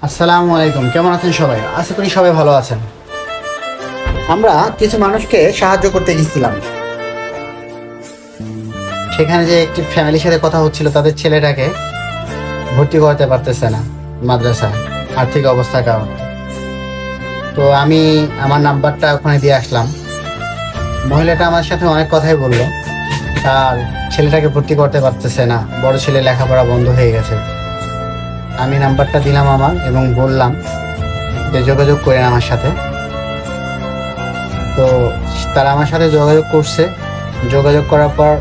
আসসালামু আলাইকুম, কেমন আছেন সবাই? আশা করি সবাই ভালো আছেন। আমরা কিছু মানুষকে সাহায্য করতে গেছিলাম। সেখানে যে একটি ফ্যামিলির সাথে কথা হচ্ছিল, তাদের ছেলেটাকে ভর্তি করতে পারতেছে না মাদ্রাসায়, আর্থিক অবস্থার কারণে। তো আমি আমার নাম্বারটা ওখানে দিয়ে আসলাম। মহিলাটা আমার সাথে অনেক কথাই বললো, তার ছেলেটাকে ভর্তি করতে পারতেছে না, বড় ছেলে লেখাপড়া বন্ধ হয়ে গেছে। আমি নাম্বারটা দিলাম আমার এবং বললাম যে যোগাযোগ করেন আমার সাথে। তো তারা আমার সাথে যোগাযোগ করছে। যোগাযোগ করার পর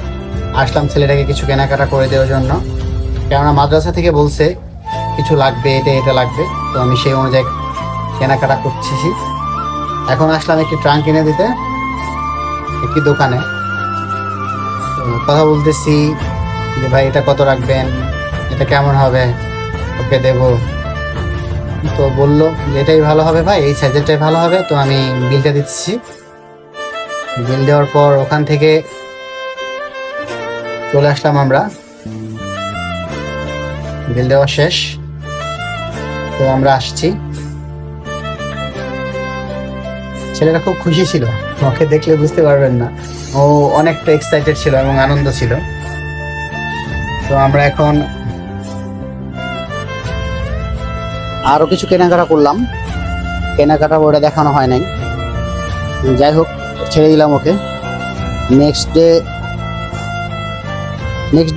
আসলাম ছেলেটাকে কিছু কেনাকাটা করে দেওয়ার জন্য, কেননা মাদ্রাসা থেকে বলছে কিছু লাগবে, এটা এটা লাগবে। তো আমি সেই অনুযায়ী কেনাকাটা করতেছি। এখন আসলাম একটি ট্রাঙ্ক কিনে দিতে একটি দোকানে। তো কথা বলতেছি যে ভাই এটা কত রাখবেন, এটা কেমন হবে, ওকে দেব। তো বললো যে এটাই ভালো হবে ভাই, এই সাইজেরটাই ভালো হবে। তো আমি বিলটা দিচ্ছি। বিল দেওয়ার পর ওখান থেকে চলে আসলাম আমরা। বিল দেওয়া শেষ, তো আমরা আসছি। ছেলেটা খুব খুশি ছিল, ওকে দেখলে বুঝতে পারবেন না, ও অনেকটা এক্সাইটেড ছিল এবং আনন্দ ছিল। তো আমরা এখন আরো কিছু কেনাকাটা করলাম। কেনাকাটা ওটা দেখানো হয় নাই, যাই হোক ছেড়ে দিলাম ওকে। নেক্সট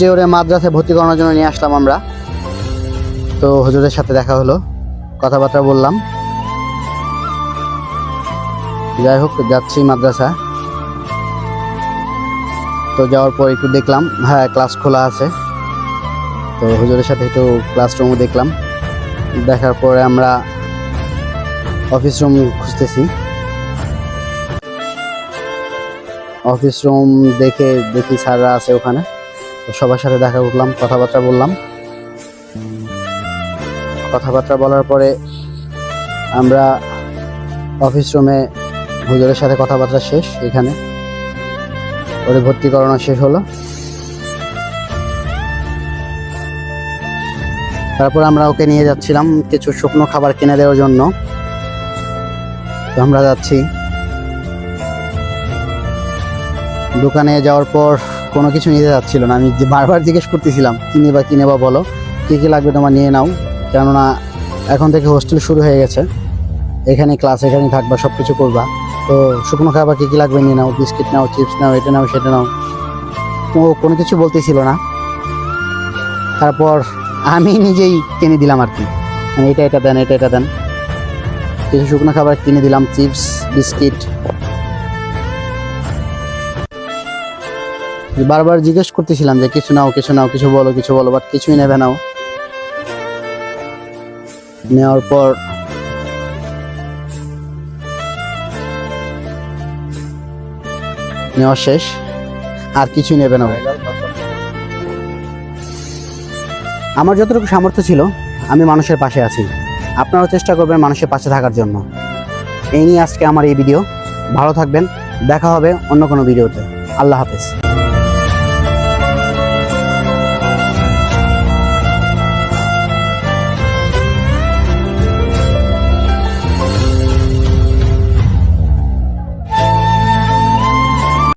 ডে ওরে মাদ্রাসায় ভর্তি করানোর জন্য নিয়ে আসলাম আমরা। তো হুজুরের সাথে দেখা হলো, কথাবার্তা বললাম। যাই হোক যাচ্ছি মাদ্রাসা। তো যাওয়ার পর একটু দেখলাম, হ্যাঁ ক্লাস খোলা আছে। তো হুজুরের সাথে একটু ক্লাসরুমও দেখলাম। দেখার পরে আমরা অফিস রুম খুঁজতেছি। অফিস রুম দেখি স্যাররা আছে ওখানে। তো সবার সাথে দেখা করলাম, কথাবার্তা বললাম। কথাবার্তা বলার পরে আমরা অফিস রুমে হুজুরের সাথে কথাবার্তা শেষ। এখানে ওরে ভর্তি করানো শেষ হলো। তারপর আমরা ওকে নিয়ে যাচ্ছিলাম কিছু শুকনো খাবার কিনে দেওয়ার জন্য। তো আমরা যাচ্ছি। দোকানে যাওয়ার পর কোনো কিছু নিতে যাচ্ছিল না। আমি বারবার জিজ্ঞেস করতেছিলাম কি নেবা বলো, কী কী লাগবে তোমার নিয়ে নাও, কেননা এখন থেকে হোস্টেল শুরু হয়ে গেছে, এখানে ক্লাস, এখানেই থাকবা, সব কিছু করবা। তো শুকনো খাবার কী কী লাগবে নিয়ে নাও, বিস্কিট নাও, চিপস নাও, এটা নাও সেটা নাও। ও কোনো কিছু বলতেছিল না। তারপর আমি নিজেই কিনে দিলাম আর কি, এটা দেন, এটা দেন। কিছু শুকনো খাবার কিনে দিলাম, চিপস, বিস্কিট। বারবার জিজ্ঞেস করতেছিলাম যে কিছু নাও, কিছু বলো, বাট কিছুই নেবে নাও। নেওয়ার পর নেওয়া শেষ, আর কিছুই নেবে না। আমার যতটুকু সামর্থ্য ছিল আমি মানুষের পাশে আছি, আপনারাও চেষ্টা করবেন মানুষের পাশে থাকার জন্য। এই নিয়ে আজকে আমার এই ভিডিও। ভালো থাকবেন, দেখা হবে অন্য কোনো ভিডিওতে। আল্লাহ হাফেজ।